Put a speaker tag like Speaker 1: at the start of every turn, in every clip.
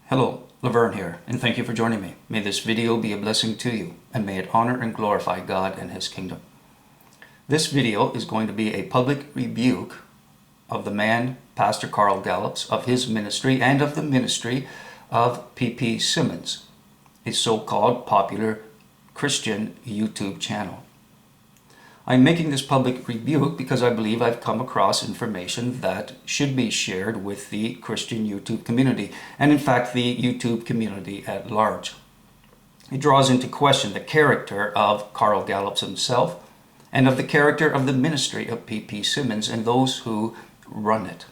Speaker 1: Hello, Laverne here, and thank you for joining me. May this video be a blessing to you, and may it honor and glorify God and His kingdom. This video is going to be a public rebuke of the man, Pastor Carl Gallups, of his ministry and of the ministry of ppsimmons, a so-called popular Christian YouTube channel. I'm making this public rebuke because I believe I've come across information that should be shared with the Christian YouTube community, and in fact the YouTube community at large. It draws into question the character of Carl Gallups himself and of the character of the ministry of ppsimmons and those who run it.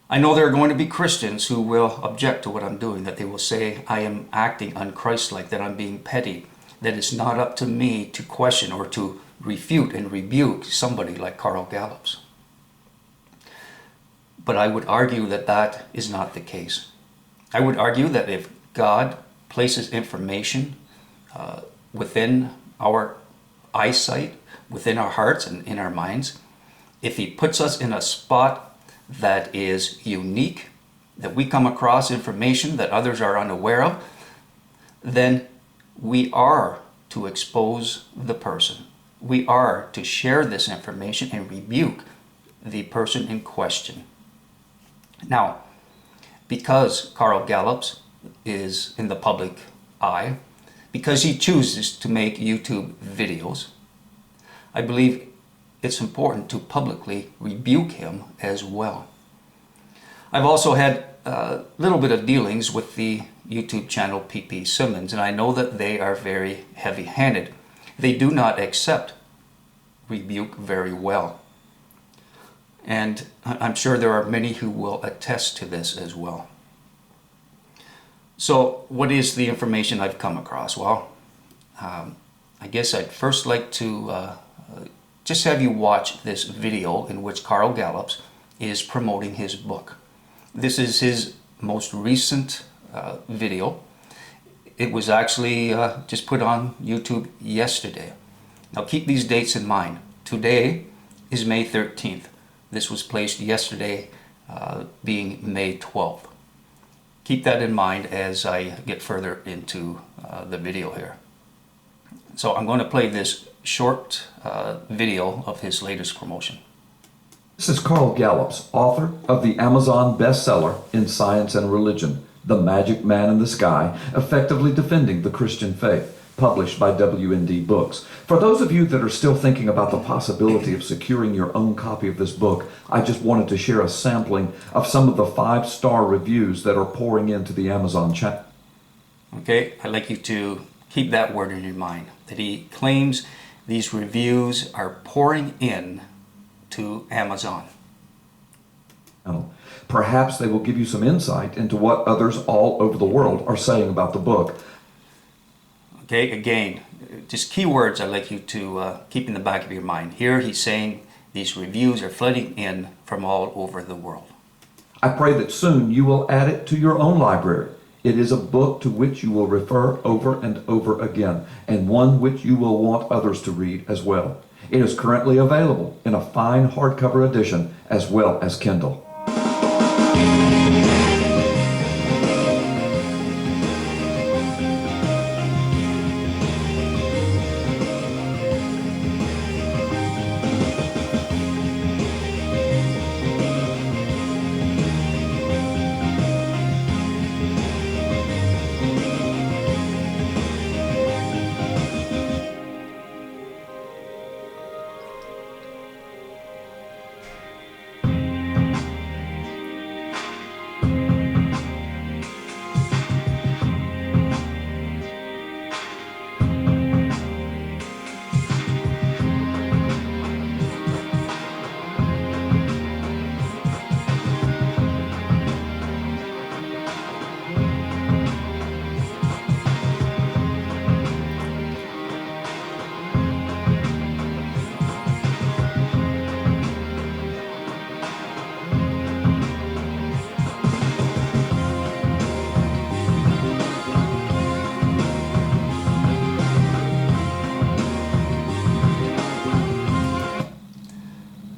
Speaker 1: I know there are going to be Christians who will object to what I'm doing, that they will say I am acting unchristlike, that I'm being petty, that it's not up to me to question or to refute and rebuke somebody like Carl Gallups. But I would argue that that is not the case. I would argue that if God places information within our eyesight, within our hearts and in our minds, if He puts us in a spot that is unique, that we come across information that others are unaware of, then we are to expose the person. We are to share this information and rebuke the person in question. Now, because Carl Gallups is in the public eye, because he chooses to make YouTube videos, I believe it's important to publicly rebuke him as well. I've also had a little bit of dealings with the YouTube channel ppsimmons, and I know that they are very heavy-handed. They do not accept rebuke very well. And I'm sure there are many who will attest to this as well. So what is the information I've come across? Well, I guess I'd first like to just have you watch this video in which Carl Gallups is promoting his book. This is his most recent video. It was actually just put on YouTube yesterday. Now keep these dates in mind. Today is May 13th. This was placed yesterday, being May 12th. Keep that in mind as I get further into the video here. So I'm going to play this short video of his latest promotion.
Speaker 2: This is Carl Gallups, author of the Amazon bestseller In Science and Religion, The Magic Man in the Sky, Effectively Defending the Christian Faith, published by W&D Books. For those of you that are still thinking about the possibility of securing your own copy of this book, I just wanted to share a sampling of some of the 5-star reviews that are pouring into the Amazon chat.
Speaker 1: Okay, I'd like you to keep that word in your mind, that he claims these reviews are pouring in to Amazon.
Speaker 2: Perhaps they will give you some insight into what others all over the world are saying about the book.
Speaker 1: Okay, again, just keywords I'd like you to keep in the back of your mind. Here he's saying these reviews are flooding in from all over the world.
Speaker 2: I pray that soon you will add it to your own library. It is a book to which you will refer over and over again, and one which you will want others to read as well. It is currently available in a fine hardcover edition as well as Kindle.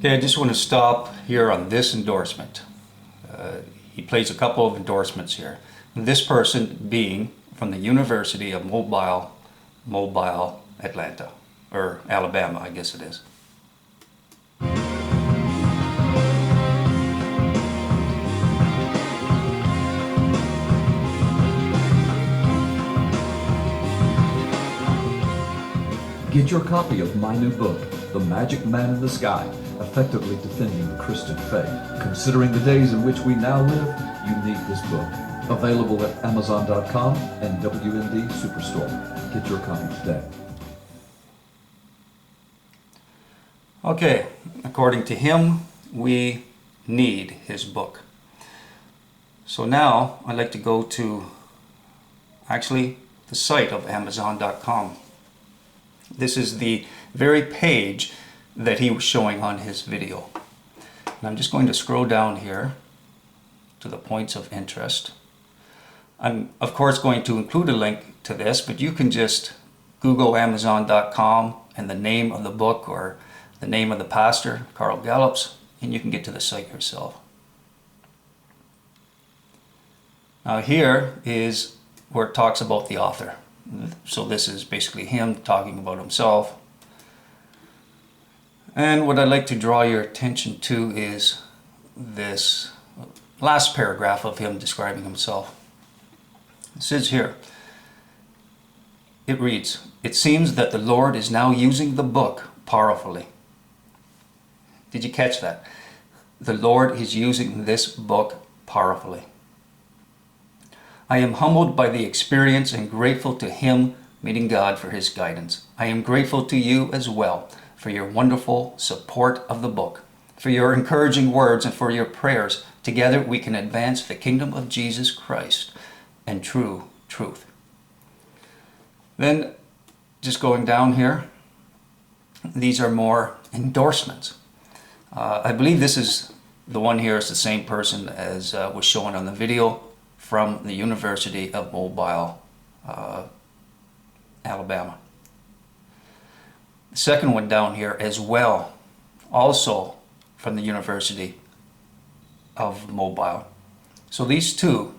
Speaker 1: Okay, I just want to stop here on this endorsement. he plays a couple of endorsements here. This person being from the University of Mobile, Atlanta, or Alabama, I guess it is.
Speaker 2: Get your copy of my new book, The Magic Man in the Sky, Effectively Defending the Christian Faith. Considering the days in which we now live, you need this book. Available at Amazon.com and WND Superstore. Get your copy today.
Speaker 1: Okay, according to him, we need his book. So now I'd like to go to actually the site of Amazon.com. This is the very page that he was showing on his video. And I'm just going to scroll down here to the points of interest. I'm of course going to include a link to this, but you can just Google Amazon.com and the name of the book or the name of the pastor, Carl Gallups, and you can get to the site yourself. Now here is where it talks about the author. So this is basically him talking about himself. And what I'd like to draw your attention to is this last paragraph of him describing himself. It says here, it reads, "It seems that the Lord is now using the book powerfully." Did you catch that? The Lord is using this book powerfully. "I am humbled by the experience and grateful to Him, meeting God, for His guidance. I am grateful to you as well for your wonderful support of the book, for your encouraging words, and for your prayers. Together we can advance the kingdom of Jesus Christ and true truth." Then, just going down here, these are more endorsements. I believe this is the one here is the same person as was shown on the video from the University of Mobile, Alabama. The second one down here as well, also from the University of Mobile. So these two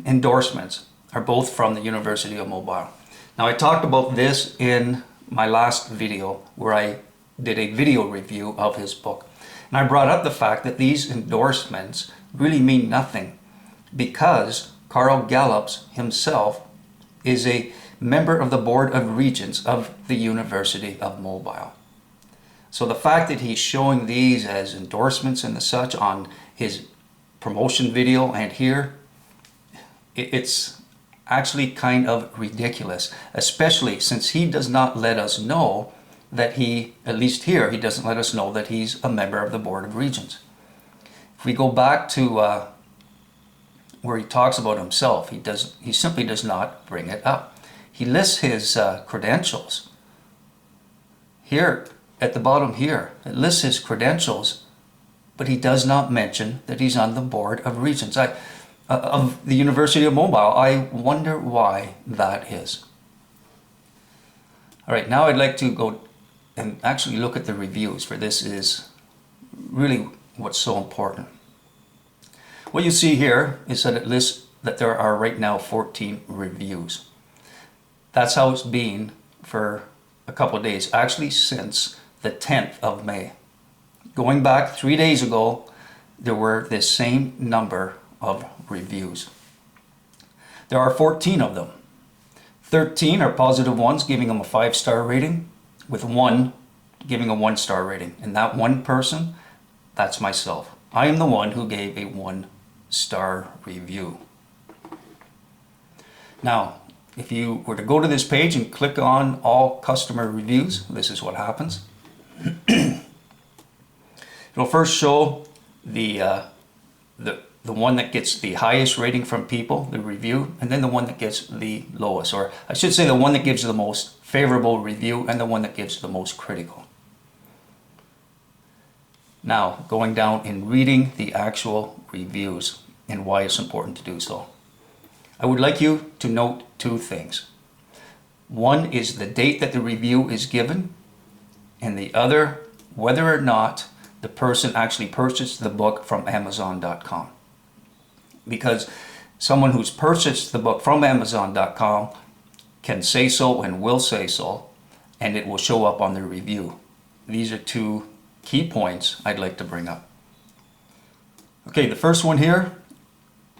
Speaker 1: endorsements are both from the University of Mobile. Now I talked about this in my last video where I did a video review of his book. And I brought up the fact that these endorsements really mean nothing because Carl Gallups himself is a member of the Board of Regents of the University of Mobile. So the fact that he's showing these as endorsements and the such on his promotion video and here, it's actually kind of ridiculous, especially since he does not let us know that he, at least here, he doesn't let us know that he's a member of the Board of Regents. If we go back to where he talks about himself, he simply does not bring it up. He lists his credentials. Here, at the bottom here, it lists his credentials, but he does not mention that he's on the Board of Regents of the University of Mobile. I wonder why that is. All right, now I'd like to go and actually look at the reviews, for this is really what's so important. What you see here is that it lists that there are right now 14 reviews. That's how it's been for a couple of days, actually since the 10th of May. Going back 3 days ago, there were this same number of reviews. There are 14 of them. 13 are positive ones, giving them a 5-star rating, with one giving a 1-star rating. And that one person, that's myself. I am the one who gave a 1-star review. Now, if you were to go to this page and click on all customer reviews, this is what happens. It'll first show the one that gets the highest rating from people, the review, and then the one that gets the lowest, or I should say the one that gives the most favorable review and the one that gives the most critical. Now, going down and reading the actual reviews and why it's important to do so. I would like you to note 2 things. One is the date that the review is given, and the other, whether or not the person actually purchased the book from Amazon.com. because someone who's purchased the book from Amazon.com can say so and will say so, and it will show up on their review. These are two key points I'd like to bring up. Okay, the first one here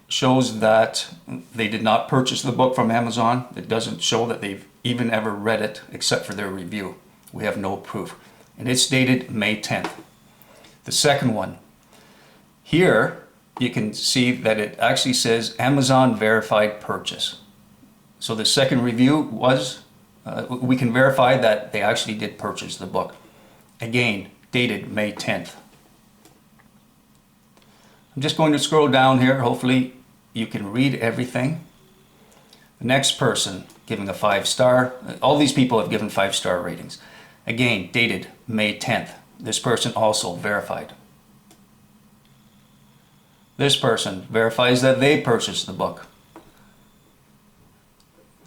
Speaker 1: shows that they did not purchase the book from Amazon. It doesn't show that they've even ever read it except for their review. We have no proof. And it's dated May 10th. The second one, here you can see that it actually says Amazon verified purchase. So the second review was, we can verify that they actually did purchase the book. Again, dated May 10th. I'm just going to scroll down here. Hopefully you can read everything. The next person giving a 5-star. All these people have given 5-star ratings. Again, dated May 10th. This person also verified. This person verifies that they purchased the book.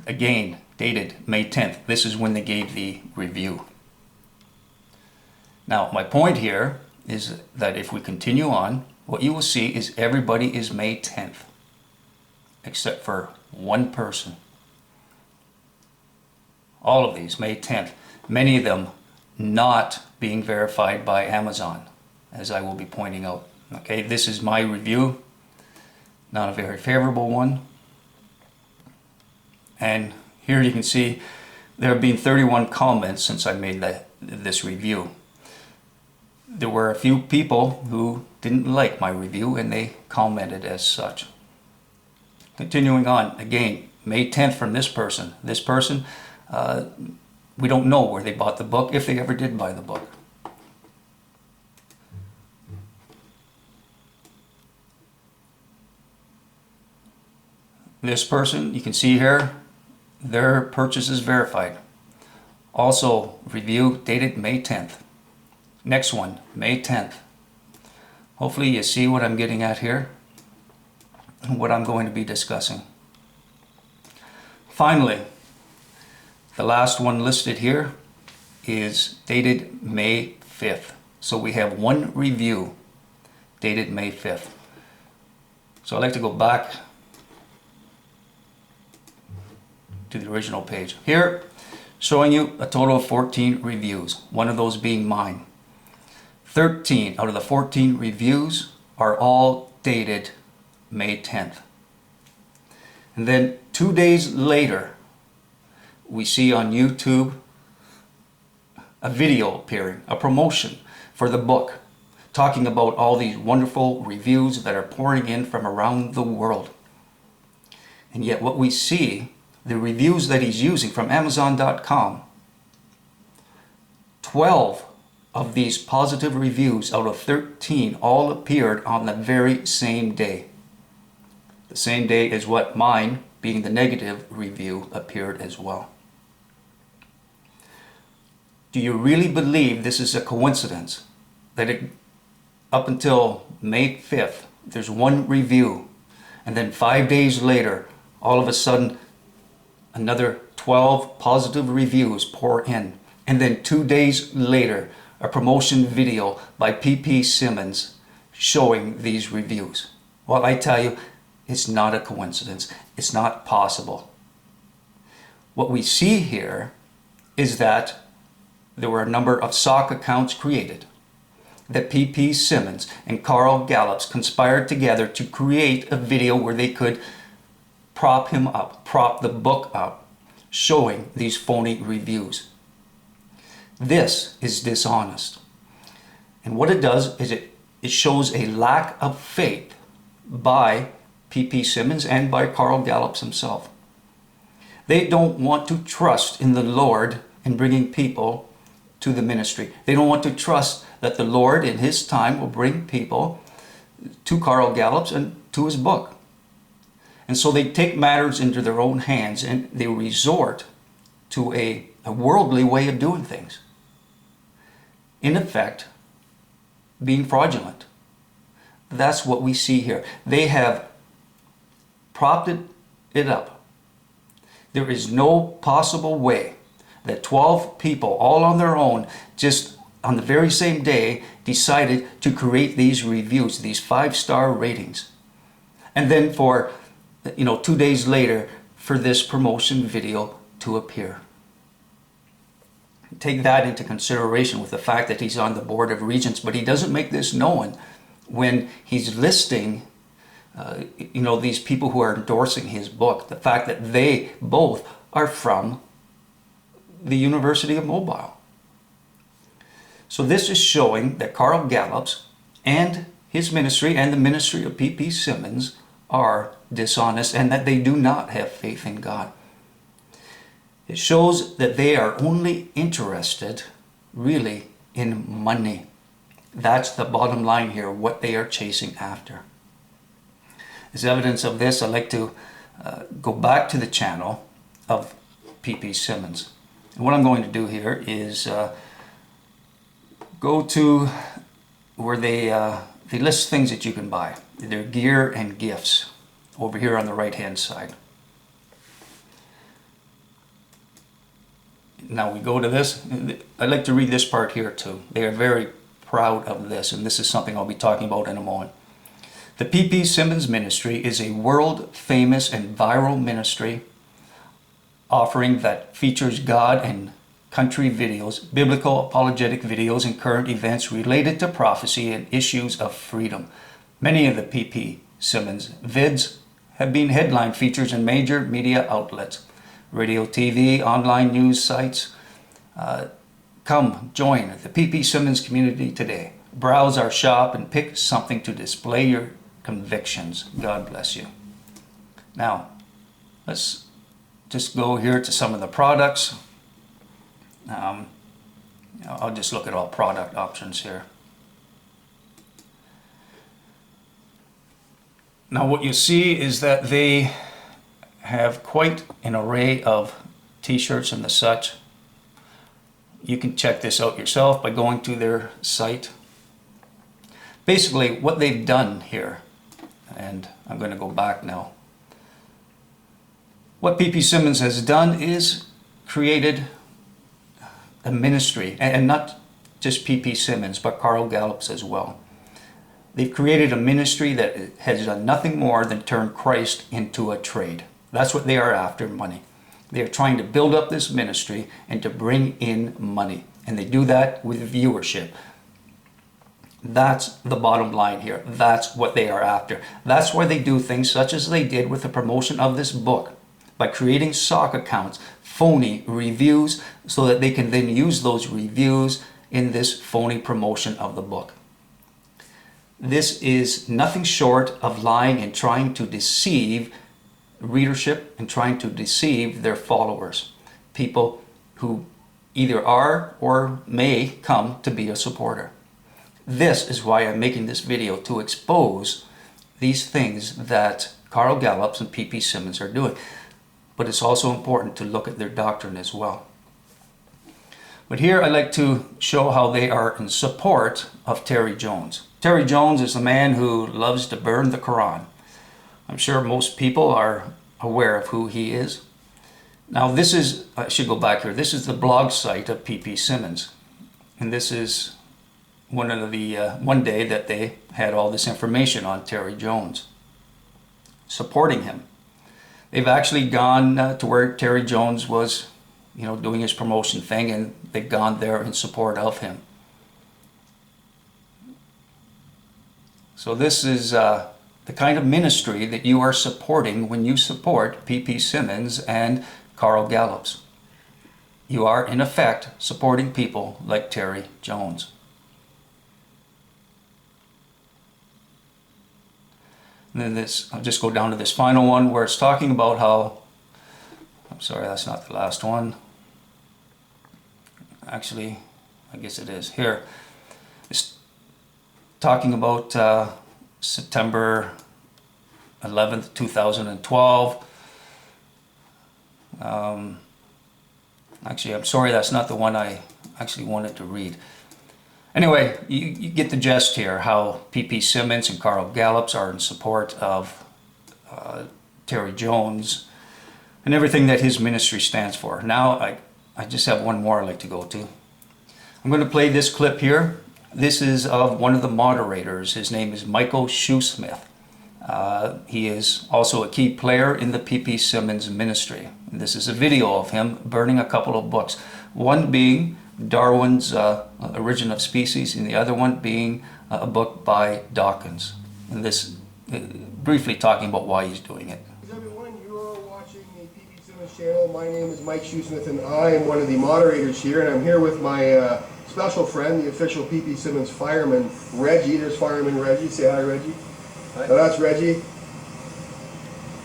Speaker 1: Again, dated May 10th. This is when they gave the review. Now, my point here is that if we continue on, what you will see is everybody is May 10th, except for one person. All of these, May 10th. Many of them not being verified by Amazon, as I will be pointing out. Okay, this is my review, not a very favorable one. And here you can see there have been 31 comments since I made this review. There were a few people who didn't like my review and they commented as such. Continuing on, again, May 10th from this person. This person, we don't know where they bought the book, if they ever did buy the book. This person, you can see here, their purchase is verified. Also, review dated May 10th. Next one, May 10th. Hopefully you see what I'm getting at here and what I'm going to be discussing. Finally, the last one listed here is dated May 5th. So we have one review dated May 5th. So I'd like to go back to the original page. Here, showing you a total of 14 reviews, one of those being mine. 13 out of the 14 reviews are all dated May 10th. And then 2 days later, we see on YouTube a video appearing, a promotion for the book, talking about all these wonderful reviews that are pouring in from around the world. And yet what we see, the reviews that he's using from Amazon.com, 12 of these positive reviews out of 13 all appeared on the very same day. The same day as what mine, being the negative review, appeared as well. Do you really believe this is a coincidence that up until May 5th, there's one review, and then 5 days later, all of a sudden, another 12 positive reviews pour in, and then 2 days later, a promotion video by ppsimmons showing these reviews? Well, I tell you, it's not a coincidence. It's not possible. What we see here is that there were a number of sock accounts created, that ppsimmons and Carl Gallups conspired together to create a video where they could prop him up, prop the book up, showing these phony reviews. This is dishonest. And what it does is it shows a lack of faith by ppsimmons and by Carl Gallups himself. They don't want to trust in the Lord in bringing people to the ministry. They don't want to trust that the Lord in his time will bring people to Carl Gallups and to his book. And so they take matters into their own hands and they resort to a worldly way of doing things. In effect, being fraudulent. That's what we see here. They have propped it up. There is no possible way that 12 people, all on their own, just on the very same day, decided to create these reviews, these 5-star ratings. And then for, 2 days later, for this promotion video to appear. Take that into consideration with the fact that he's on the board of regents, but he doesn't make this known when he's listing these people who are endorsing his book, the fact that they both are from the University of Mobile. So this is showing that Carl Gallups and his ministry and the ministry of P.P. Simmons are dishonest and that they do not have faith in God. It shows that they are only interested really in money. That's the bottom line here, what they are chasing after. As evidence of this, I'd like to go back to the channel of P.P. Simmons. And what I'm going to do here is go to where they list things that you can buy. Their gear and gifts over here on the right hand side. Now we go to this. I'd like to read this part here too. They are very proud of this, and this is something I'll be talking about in a moment. The P.P. Simmons Ministry is a world famous and viral ministry offering that features God and country videos, biblical apologetic videos, and current events related to prophecy and issues of freedom. Many of the P.P. Simmons vids have been headline features in major media outlets, radio, TV, online news sites. Come join the P.P. Simmons community today. Browse our shop and pick something to display your convictions. God bless you. Now, let's just go here to some of the products. I'll just look at all product options here. Now what you see is that they have quite an array of t-shirts and the such. You can check this out yourself by going to their site. Basically what they've done here, and I'm going to go back now. What P.P. Simmons has done is created a ministry, and not just P.P. Simmons, but Carl Gallups as well. They've created a ministry that has done nothing more than turn Christ into a trade. That's what they are after, money. They are trying to build up this ministry and to bring in money. And they do that with viewership. That's the bottom line here. That's what they are after. That's why they do things such as they did with the promotion of this book, by creating sock accounts, phony reviews, so that they can then use those reviews in this phony promotion of the book. This is nothing short of lying and trying to deceive readership and trying to deceive their followers, people who either are or may come to be a supporter. This is why I'm making this video, to expose these things that Carl Gallups and P.P. Simmons are doing. But it's also important to look at their doctrine as well. But here I'd like to show how they are in support of Terry Jones. Terry Jones is a man who loves to burn the Quran. I'm sure most people are aware of who he is. Now this is, I should go back here, this is the blog site of P.P. Simmons. And this is one of the one day that they had all this information on Terry Jones, supporting him. They've actually gone to where Terry Jones was, doing his promotion thing, and they've gone there in support of him. So this is the kind of ministry that you are supporting when you support P.P. Simmons and Carl Gallups. You are, in effect, supporting people like Terry Jones. And then I'll just go down to this final one where it's talking about how, I'm sorry, that's not the last one. Actually, I guess it is. Here, it's talking about September 11th, 2012. Actually, I'm sorry, that's not the one I actually wanted to read. Anyway, you get the gist here, how P.P. Simmons and Carl Gallups are in support of Terry Jones and everything that his ministry stands for. Now, I just have one more I'd like to go to. I'm going to play this clip here. This is of one of the moderators. His name is Michael Shoesmith. He is also a key player in the P.P.Simmons ministry. And this is a video of him burning a couple of books, one being Darwin's Origin of Species, and the other one being a book by Dawkins. And this briefly talking about why he's doing it.
Speaker 3: Everyone, you are watching the ppsimmons channel. My name is Mike Shoesmith, and I am one of the moderators here, and I'm here with my special friend, the official ppsimmons fireman, Reggie. There's Fireman Reggie. Say hi, Reggie. Hi. Now that's Reggie.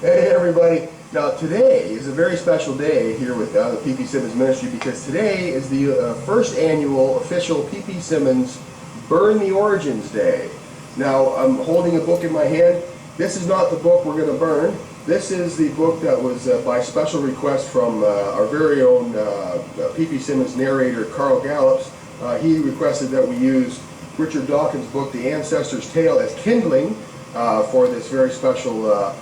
Speaker 3: Hey, everybody. Now, today is a very special day here with the ppsimmons ministry, because today is the first annual official ppsimmons Burn the Origins Day. Now, I'm holding a book in my hand. This is not the book we're going to burn. This is the book that was by special request from our very own ppsimmons narrator, Carl Gallups. He requested that we use Richard Dawkins' book, The Ancestor's Tale, as kindling for this very special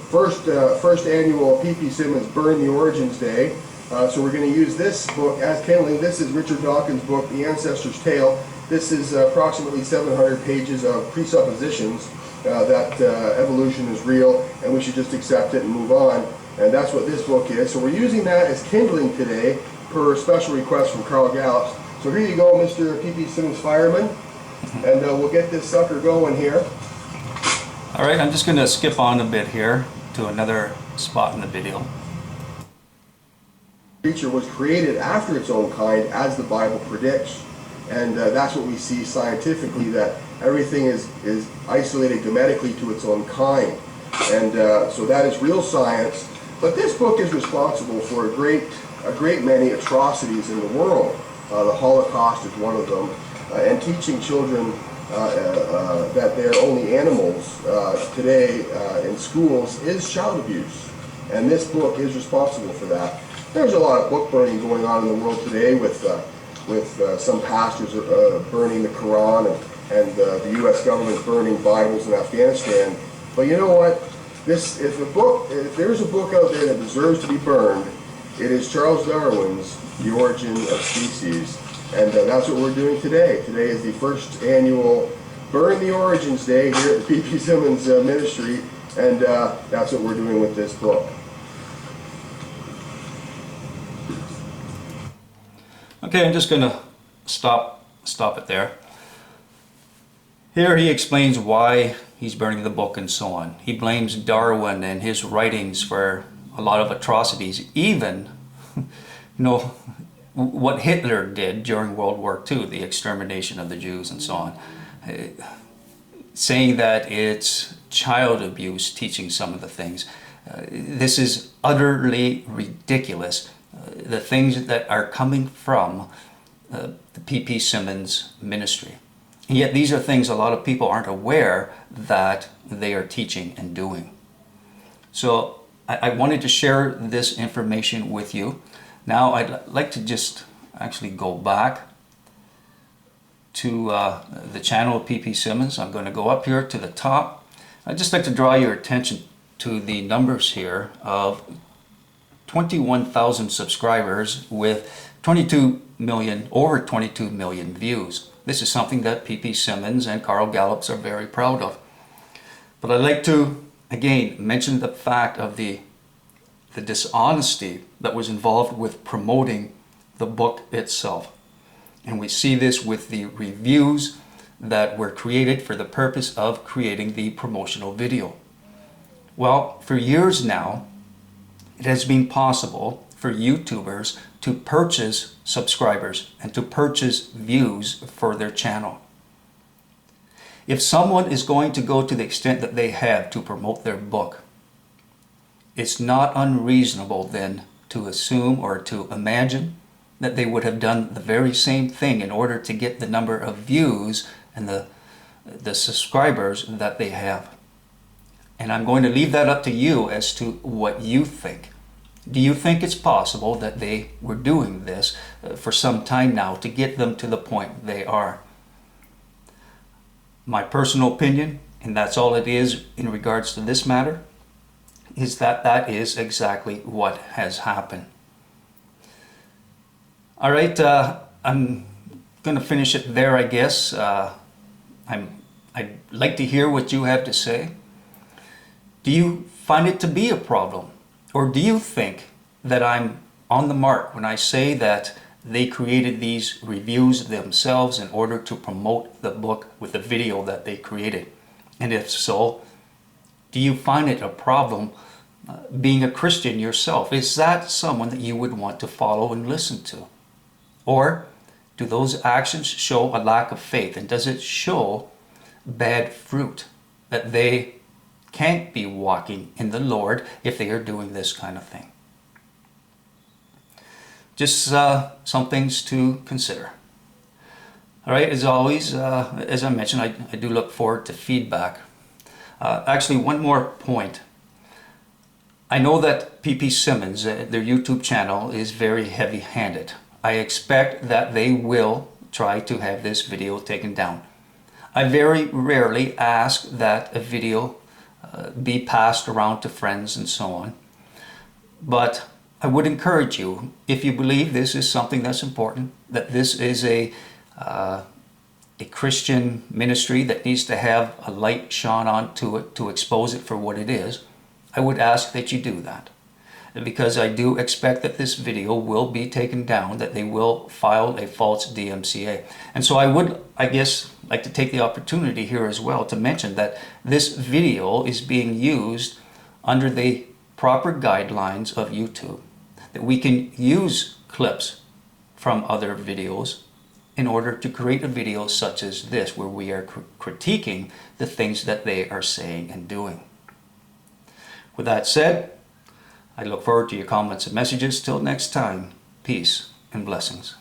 Speaker 3: first annual ppsimmons Burn the Origins Day. So we're going to use this book as kindling. This is Richard Dawkins' book, The Ancestor's Tale. This is approximately 700 pages of presuppositions that evolution is real and we should just accept it and move on. And that's what this book is. So we're using that as kindling today per special request from Carl Gallups. So here you go, Mr. ppsimmons Fireman, and we'll get this sucker going here.
Speaker 1: All right, I'm just going to skip on a bit here to another spot in the video.
Speaker 3: Creature was created after its own kind, as the Bible predicts. And that's what we see scientifically, that everything is isolated gametically to its own kind. And so that is real science. But this book is responsible for a great many atrocities in the world. The Holocaust is one of them. And teaching children that they're only animals today in schools is child abuse. And this book is responsible for that. There's a lot of book burning going on in the world today with some pastors burning the Quran and the U.S. government burning Bibles in Afghanistan. But you know what? If there's a book out there that deserves to be burned, it is Charles Darwin's The Origin of Species. And that's what we're doing today. Today is the first annual Burn the Origins Day here at the ppsimmons ministry, and that's what we're doing with this book.
Speaker 1: Okay, I'm just going to stop it there. Here he explains why he's burning the book and so on. He blames Darwin and his writings for a lot of atrocities, even what Hitler did during World War II, the extermination of the Jews and so on. Saying that it's child abuse teaching some of the things. This is utterly ridiculous. The things that are coming from the ppsimmons ministry. And yet these are things a lot of people aren't aware that they are teaching and doing. So I wanted to share this information with you. Now I'd like to just actually go back to the channel of ppsimmons. I'm going to go up here to the top. I'd just like to draw your attention to the numbers here of 21,000 subscribers with over 22 million views. This is something that ppsimmons and Carl Gallups are very proud of. But I'd like to again mention the fact of the dishonesty that was involved with promoting the book itself. And we see this with the reviews that were created for the purpose of creating the promotional video. Well, for years now, it has been possible for YouTubers to purchase subscribers and to purchase views for their channel. If someone is going to go to the extent that they have to promote their book, it's not unreasonable then to assume or to imagine that they would have done the very same thing in order to get the number of views and the subscribers that they have. And I'm going to leave that up to you as to what you think. Do you think it's possible that they were doing this for some time now to get them to the point they are? My personal opinion, and that's all it is in regards to this matter, is that that is exactly what has happened. All right, I'm going to finish it there, I guess. I'd like to hear what you have to say. Do you find it to be a problem? Or do you think that I'm on the mark when I say that they created these reviews themselves in order to promote the book with the video that they created? And if so, do you find it a problem being a Christian yourself? Is that someone that you would want to follow and listen to? Or do those actions show a lack of faith? And does it show bad fruit, that they can't be walking in the Lord if they are doing this kind of thing? Just some things to consider. All right, as always, as I mentioned, I do look forward to feedback. Actually, one more point. I know that ppsimmons, their YouTube channel, is very heavy-handed. I expect that they will try to have this video taken down. I very rarely ask that a video be passed around to friends and so on. But I would encourage you, if you believe this is something that's important, that this is a Christian ministry that needs to have a light shone onto it to expose it for what it is, I would ask that you do that. Because I do expect that this video will be taken down, that they will file a false DMCA. And so I would, I guess, like to take the opportunity here as well to mention that this video is being used under the proper guidelines of YouTube. That we can use clips from other videos in order to create a video such as this, where we are critiquing the things that they are saying and doing. With that said, I look forward to your comments and messages. Till next time, peace and blessings.